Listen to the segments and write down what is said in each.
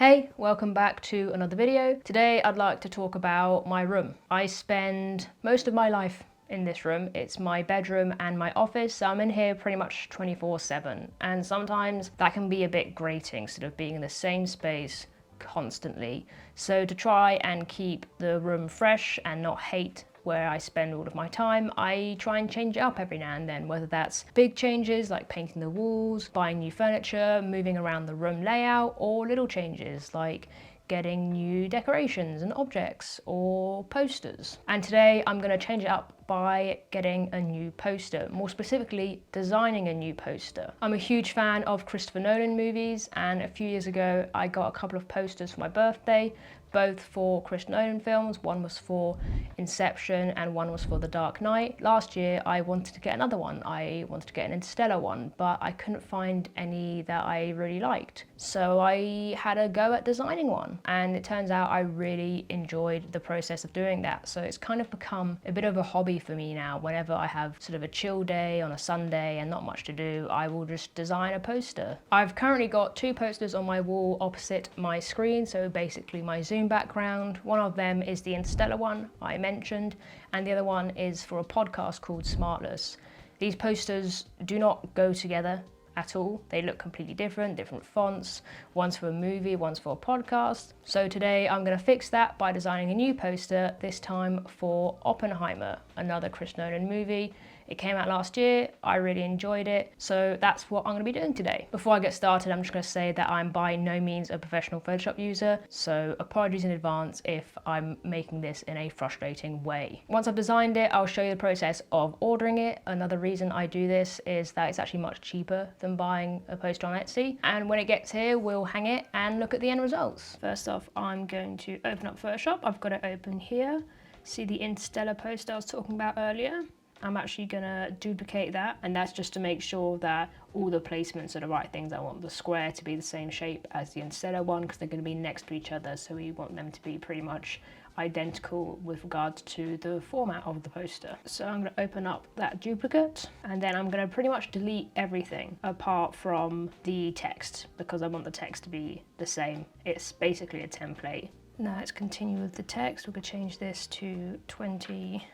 Hey, welcome back to another video. Today I'd like to talk about my room. I spend most of my life in this room. It's my bedroom and my office, so I'm in here pretty much 24/7, and sometimes that can be a bit grating, sort of being in the same space constantly. So to try and keep the room fresh and not hate where I spend all of my time, I try and change it up every now and then, whether that's big changes like painting the walls, buying new furniture, moving around the room layout, or little changes like getting new decorations and objects or posters. And today I'm going to change it up by getting a new poster, more specifically designing a new poster. I'm a huge fan of Christopher Nolan movies, and a few years ago I got a couple of posters for my birthday, both for Chris Nolan films. One was for Inception and one was for The Dark Knight. Last year I wanted to get another one. I wanted to get an Interstellar one, but I couldn't find any that I really liked. So I had a go at designing one, and it turns out I really enjoyed the process of doing that. So it's kind of become a bit of a hobby for me now. Whenever I have sort of a chill day on a Sunday and not much to do, I will just design a poster. I've currently got two posters on my wall opposite my screen, so basically my Zoom background. One of them is the Interstellar one I mentioned, and the other one is for a podcast called Smartless. These posters do not go together at all. They look completely different fonts. One's for a movie, one's for a podcast. So today I'm going to fix that by designing a new poster, this time for Oppenheimer, another Chris Nolan movie. It came out last year, I really enjoyed it, so that's what I'm going to be doing today. Before I get started, I'm just going to say that I'm by no means a professional Photoshop user, so apologies in advance if I'm making this in a frustrating way. Once I've designed it, I'll show you the process of ordering it. Another reason I do this is that it's actually much cheaper than buying a poster on Etsy, and when it gets here, we'll hang it and look at the end results. First off, I'm going to open up Photoshop. I've got it open here. See the Interstellar poster I was talking about earlier? I'm actually gonna duplicate that, and that's just to make sure that all the placements are the right things. I want the square to be the same shape as the Interstellar one because they're gonna be next to each other, so we want them to be pretty much identical with regards to the format of the poster. So I'm gonna open up that duplicate, and then I'm gonna pretty much delete everything apart from the text because I want the text to be the same. It's basically a template. Now let's continue with the text. We're gonna change this to 2023.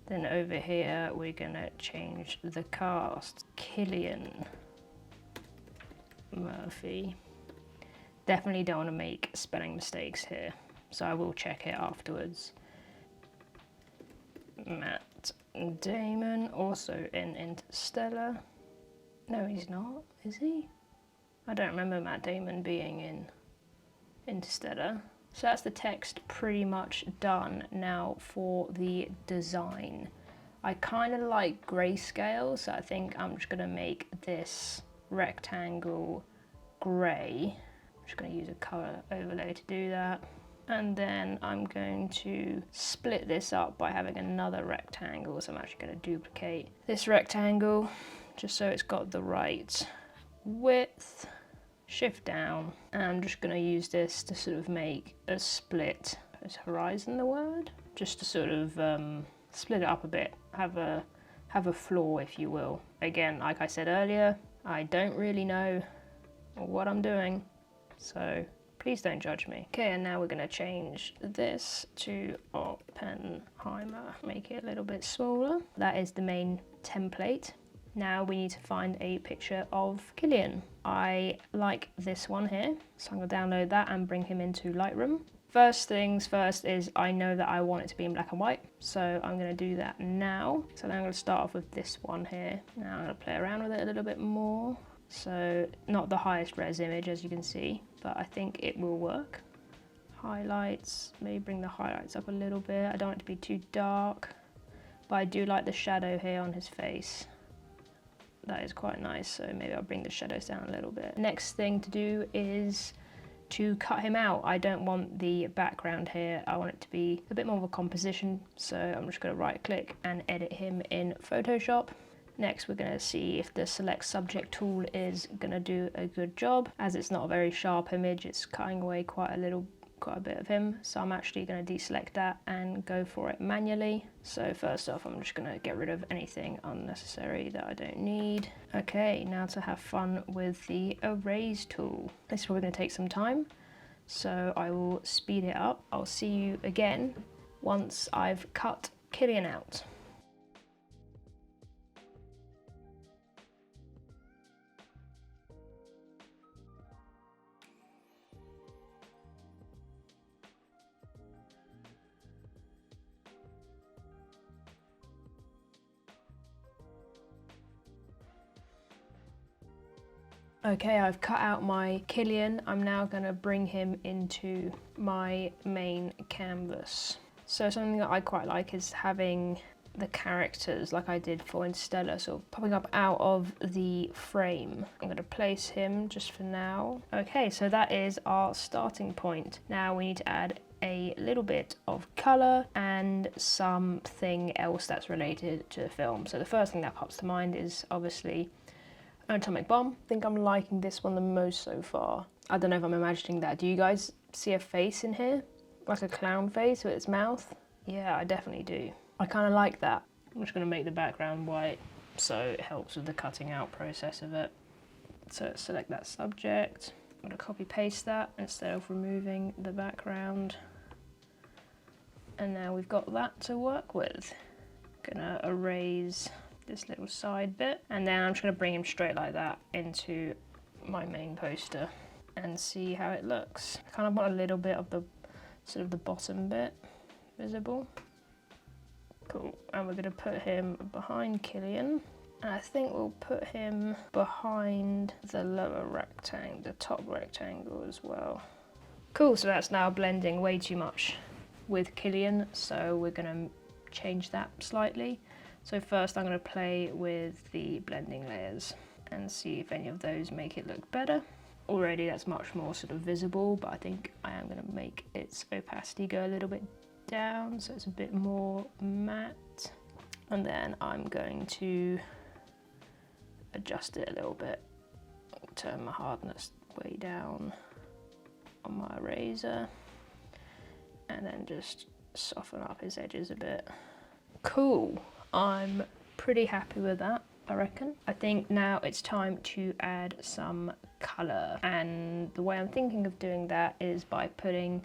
Then over here we're gonna change the cast. Cillian Murphy. Definitely don't want to make spelling mistakes here, so I will check it afterwards. Matt Damon, also in Interstellar. No, he's not, is he? I don't remember Matt Damon being in Interstellar. So that's the text pretty much done. Now for the design. I kind of like grayscale, so I think I'm just going to make this rectangle grey. I'm just going to use a colour overlay to do that. And then I'm going to split this up by having another rectangle. So I'm actually going to duplicate this rectangle just so it's got the right width. Shift down, and I'm just going to use this to sort of make a split. Is horizon the word? Just to sort of split it up a bit, have a floor, if you will. Again, like I said earlier, I don't really know what I'm doing, so please don't judge me. Okay, and now we're going to change this to Oppenheimer, make it a little bit smaller. That is the main template. Now we need to find a picture of Cillian. I like this one here, so I'm going to download that and bring him into Lightroom. First things first is I know that I want it to be in black and white, so I'm going to do that now. So then I'm going to start off with this one here. Now I'm going to play around with it a little bit more. So not the highest res image, as you can see, but I think it will work. Highlights, maybe bring the highlights up a little bit. I don't want it to be too dark, but I do like the shadow here on his face. That is quite nice, so maybe I'll bring the shadows down a little bit. Next thing to do is to cut him out. I don't want the background here. I want it to be a bit more of a composition, so I'm just going to right click and edit him in Photoshop. Next we're going to see if the select subject tool is going to do a good job. As it's not a very sharp image, it's cutting away quite a little quite a bit of him, so I'm actually going to deselect that and go for it manually. So first off, I'm just going to get rid of anything unnecessary that I don't need. Okay, now to have fun with the erase tool. This is probably going to take some time, so I will speed it up. I'll see you again once I've cut Killian out. Okay, I've cut out my Killian. I'm now going to bring him into my main canvas. So something that I quite like is having the characters, like I did for Interstellar, sort of popping up out of the frame. I'm going to place him just for now. Okay, so that is our starting point. Now we need to add a little bit of colour and something else that's related to the film. So the first thing that pops to mind is obviously Atomic Bomb. I think I'm liking this one the most so far. I don't know if I'm imagining that. Do you guys see a face in here? Like a clown face with its mouth? Yeah, I definitely do. I kind of like that. I'm just going to make the background white so it helps with the cutting out process of it. So select that subject. I'm going to copy paste that instead of removing the background. And now we've got that to work with. Gonna erase this little side bit, and then I'm just going to bring him straight like that into my main poster and see how it looks. I kind of want a little bit of the sort of the bottom bit visible. Cool, and we're going to put him behind Killian, and I think we'll put him behind the lower rectangle, the top rectangle as well. Cool, so that's now blending way too much with Killian, so we're going to change that slightly. So first I'm going to play with the blending layers and see if any of those make it look better. Already that's much more sort of visible, but I think I am going to make its opacity go a little bit down so it's a bit more matte. And then I'm going to adjust it a little bit, turn my hardness way down on my eraser, and then just soften up his edges a bit. Cool. I'm pretty happy with that, I reckon. I think now it's time to add some colour, and the way I'm thinking of doing that is by putting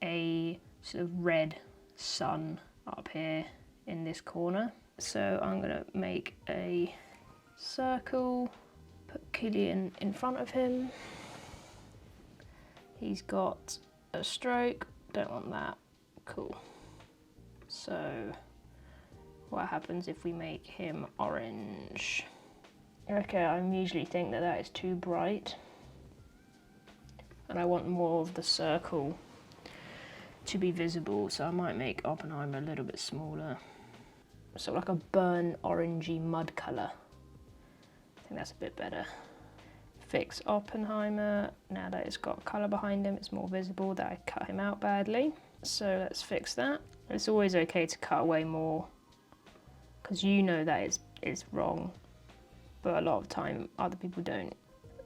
a sort of red sun up here in this corner. So I'm going to make a circle, put Killian in front of him. He's got a stroke, don't want that. Cool. So what happens if we make him orange? Okay, I usually think that that is too bright, and I want more of the circle to be visible, so I might make Oppenheimer a little bit smaller. So like a burnt orangey mud colour. I think that's a bit better. Fix Oppenheimer. Now that it's got colour behind him, it's more visible that I cut him out badly. So let's fix that. It's always okay to cut away more, because you know that it's wrong, but a lot of time other people don't.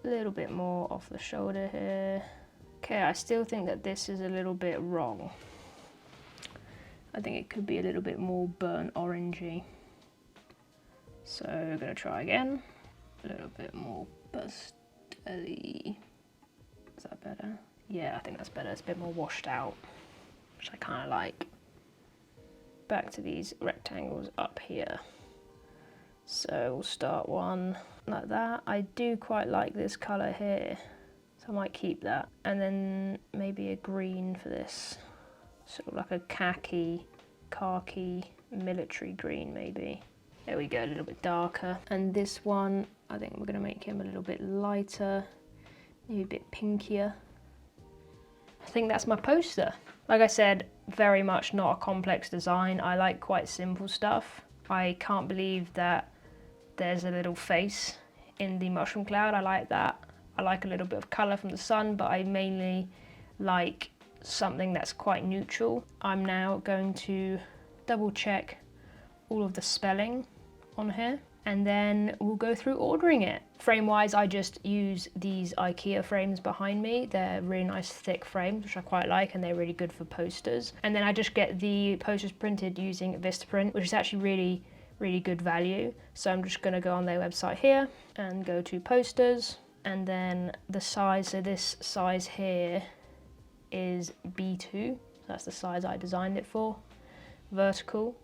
A little bit more off the shoulder here. Okay, I still think that this is a little bit wrong. I think it could be a little bit more burnt orangey. So we're gonna try again. A little bit more pastel-y. Is that better? Yeah, I think that's better. It's a bit more washed out, which I kind of like. Back to these rectangles up here. So we'll start one like that. I do quite like this colour here, so I might keep that. And then maybe a green for this, sort of like a khaki military green maybe. There we go, a little bit darker. And this one, I think we're going to make him a little bit lighter, maybe a bit pinkier. I think that's my poster. Like I said, very much not a complex design. I like quite simple stuff. I can't believe that there's a little face in the mushroom cloud. I like that. I like a little bit of colour from the sun, but I mainly like something that's quite neutral. I'm now going to double check all of the spelling on here. and then we'll go through ordering it. Frame wise, I just use these IKEA frames behind me. They're really nice thick frames, which I quite like, and they're really good for posters. And then I just get the posters printed using Vistaprint, which is actually really good value. So I'm just gonna go on their website here and go to posters, and then the size, so this size here is B2, so that's the size I designed it for, vertical.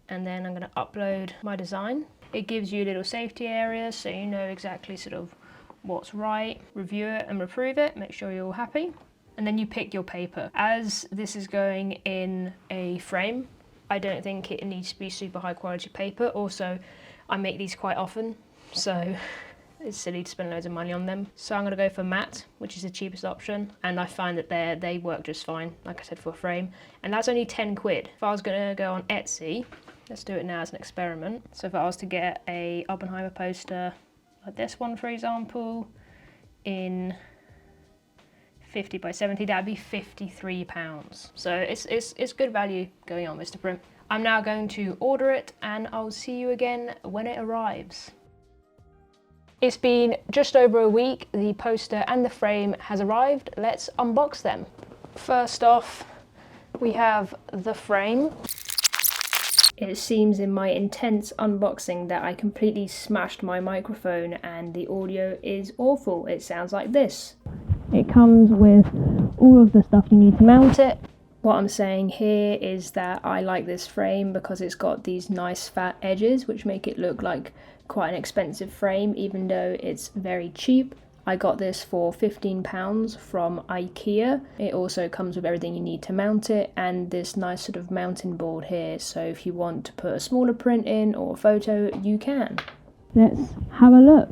And then I'm going to upload my design. It gives you a little safety area so you know exactly sort of what's right. Review it and approve it, make sure you're all happy. And then you pick your paper. As this is going in a frame, I don't think it needs to be super high quality paper. Also, I make these quite often, so it's silly to spend loads of money on them. So I'm going to go for matte, which is the cheapest option. And I find that they work just fine, like I said, for a frame. And that's only 10 quid. If I was going to go on Etsy, let's do it now as an experiment. So if I was to get a Oppenheimer poster, like this one, for example, in 50 by 70, that'd be £53. So it's good value going on Vistaprint. I'm now going to order it, and I'll see you again when it arrives. It's been just over a week. The poster and the frame has arrived. Let's unbox them. First off, we have the frame. It seems in my intense unboxing that I completely smashed my microphone and the audio is awful. It sounds like this. It comes with all of the stuff you need to mount it. What I'm saying here is that I like this frame because it's got these nice fat edges which make it look like quite an expensive frame, even though it's very cheap. I got this for £15 from IKEA. It also comes with everything you need to mount it and this nice sort of mounting board here, so if you want to put a smaller print in or a photo, you can. Let's have a look.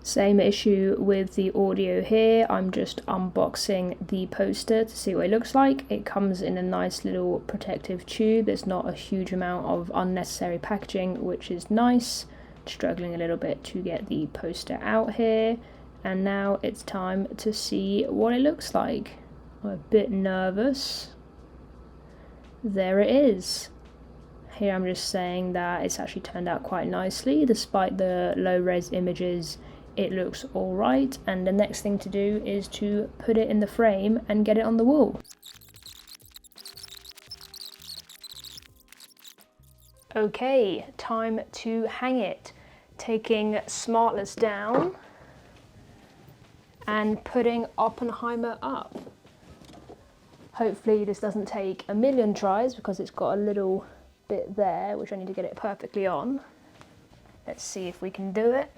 Same issue with the audio here. I'm just unboxing the poster to see what it looks like. It comes in a nice little protective tube. There's not a huge amount of unnecessary packaging, which is nice. Struggling a little bit to get the poster out here, and now it's time to see what it looks like. I'm a bit nervous. There it is. Here I'm just saying that it's actually turned out quite nicely. Despite the low res images, it looks alright, and the next thing to do is to put it in the frame and get it on the wall. Okay, time to hang it. Taking Smartless down and putting Oppenheimer up. Hopefully this doesn't take a million tries because it's got a little bit there which I need to get it perfectly on. Let's see if we can do it.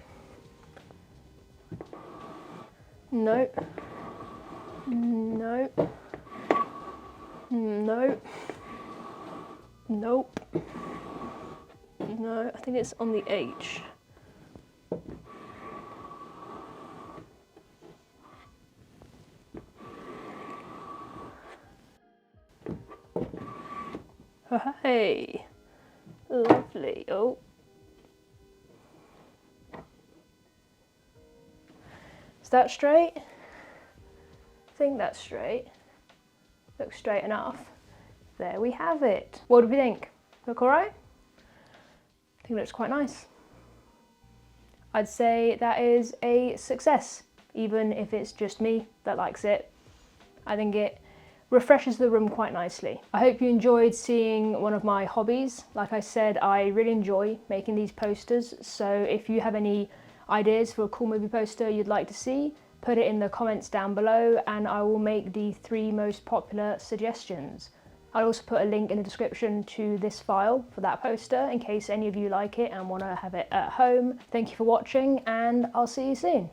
Nope. Nope. Nope. Nope. No, I think it's on the H. Hey, lovely. Oh, is that straight? I think that's straight. Looks straight enough. There we have it. What do we think? Look all right? I think it looks quite nice. I'd say that is a success, even if it's just me that likes it. I think it refreshes the room quite nicely. I hope you enjoyed seeing one of my hobbies. Like I said, I really enjoy making these posters, so if you have any ideas for a cool movie poster you'd like to see, put it in the comments down below and I will make the 3 most popular suggestions. I'll also put a link in the description to this file for that poster in case any of you like it and want to have it at home. Thank you for watching, and I'll see you soon.